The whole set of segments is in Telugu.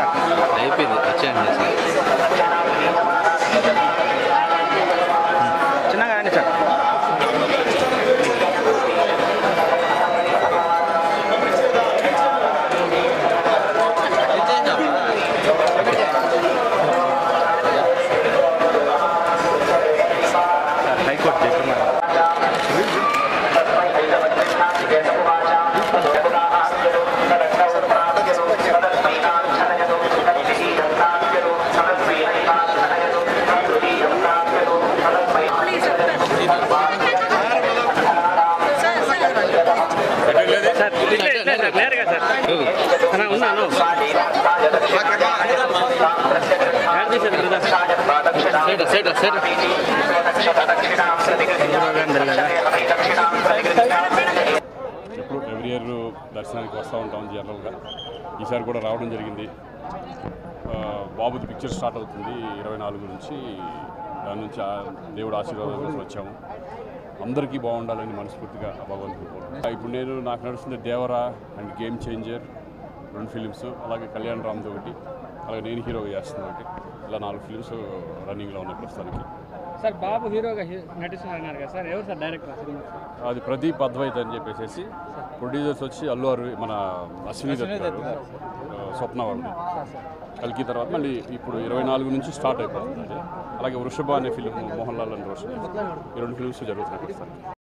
అయిపోయింది వచ్చేయండి సార్. చిన్నగా రండి సార్. హైకోర్టు చెప్తున్నారు. ఎప్పుడు ఎవ్రీ ఇయర్ దర్శనానికి వస్తూ ఉంటాం జనరల్గా. ఈసారి కూడా రావడం జరిగింది. బాబుది పిక్చర్ స్టార్ట్ అవుతుంది 24 నుంచి. దాని నుంచి దేవుడు ఆశీర్వాదం కోసం వచ్చాము. అందరికీ బాగుండాలని మనస్ఫూర్తిగా భగవంతుడు కోరుకుంటున్నాను. ఇప్పుడు నాకు నడుస్తుంది Devara and game changer 2 films, అలాగే కళ్యాణ్ రామ్ది ఒకటి, అలాగే నేను హీరోగా చేస్తున్నా ఒకటి. ఇలా 4 ఫిలిమ్స్ రన్నింగ్లో ఉన్నాయి ప్రస్తుతానికి. సార్ బాబు హీరోగా నటిస్తున్నారు కదా సార్, ఎవరు సార్ డైరెక్టర్? అది ప్రదీప్ అద్వైత్ అని చెప్పేసి. ప్రొడ్యూసర్స్ వచ్చి మన అశ్విని దత్, స్వప్న వాళ్ళు. కల్కి తర్వాత మళ్ళీ ఇప్పుడు 24 నుంచి స్టార్ట్ అయిపోతుంది అది. అలాగే వృషభ అనే ఫిలిం మోహన్ లాల్ అండ్ రోషన్, ఈ 2 ఫిలిమ్స్ జరుగుతున్నాయి ప్రస్తుతానికి.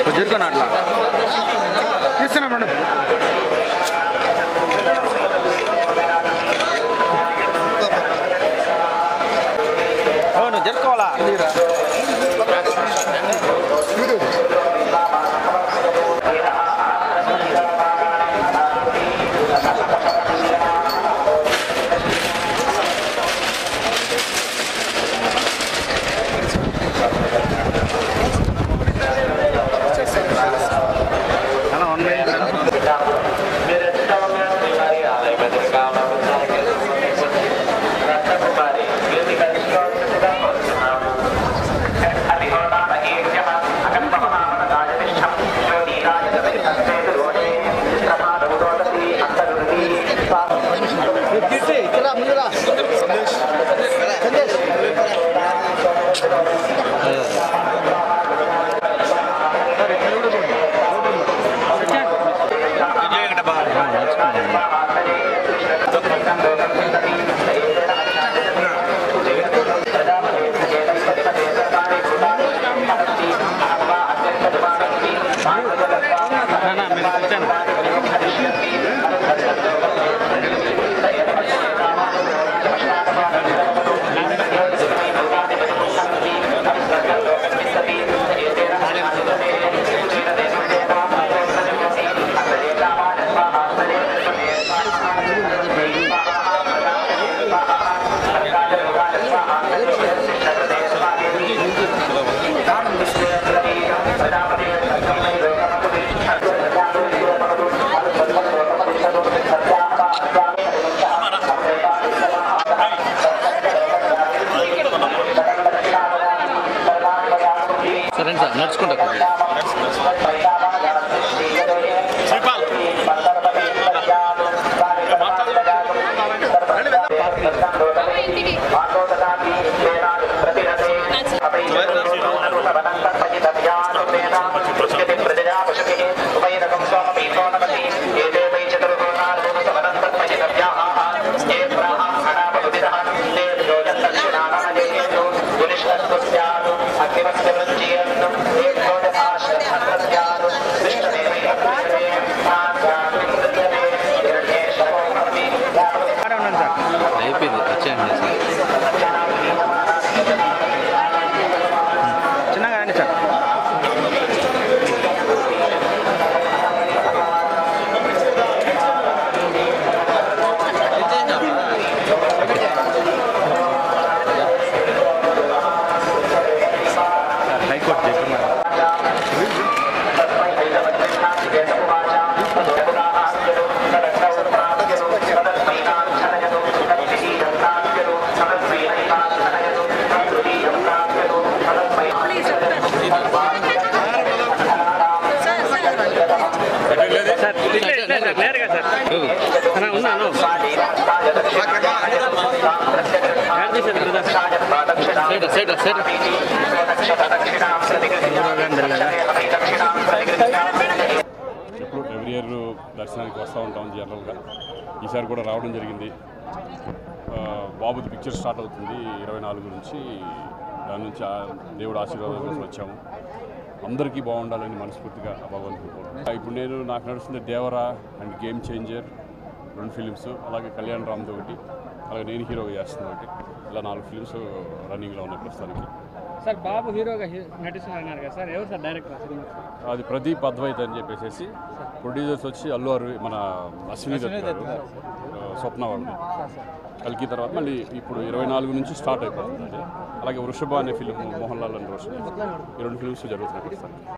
కుదురుకొని అట్లా తీస్తున్నా మేడం. నువ్వు జరుపుకోవాలా? సరే సార్, నడుచుకుంటా. అయిపోయింది వచ్చేయండి సార్ చిన్నగా రండి సార్ హైకోర్టు చెప్తున్నారు క్లియర్గా సార్ ఉన్నాను సైడ్ ఎప్పుడు ఎవ్రీ ఇయర్ దర్శనానికి వస్తూ ఉంటాం జనరల్గా. ఈసారి కూడా రావడం జరిగింది. బాబుది పిక్చర్ స్టార్ట్ అవుతుంది 24 నుంచి. దాని నుంచి దేవుడు ఆశీర్వాదం కోసం వచ్చాము. అందరికీ బాగుండాలని మనస్ఫూర్తిగా భగవంతుడు కోరుకుంటున్నాను. ఇప్పుడు నాకు నడుస్తుంది Devara and game changer 2 films, అలాగే కళ్యాణ్ రామ్ది ఒకటి, అలాగే నేను హీరోగా చేస్తున్నా ఒకటి. ఇలా 4 ఫిలిమ్స్ రన్నింగ్లో ఉన్నాయి ప్రస్తుతానికి. సార్ బాబు హీరోగా నటిస్తున్నారు అన్నారు కదా సార్, ఎవరు సార్ డైరెక్టర్ సినిమా? అది ప్రదీప్ అద్వైత్ అని చెప్పేసి. ప్రొడ్యూసర్స్ వచ్చి అల్లు మన అశ్విని దత్ గారు, స్వప్న వాళ్ళది. కల్కి తర్వాత మళ్ళీ ఇప్పుడు 24 నుంచి స్టార్ట్ అయిపోతుంది. అలాగే వృషభ అనే ఫిలిం మోహన్ లాల్ అండ్ రోషన్, ఈ 2 ఫిలిమ్స్ జరుగుతున్నాయి ప్రస్తుతానికి.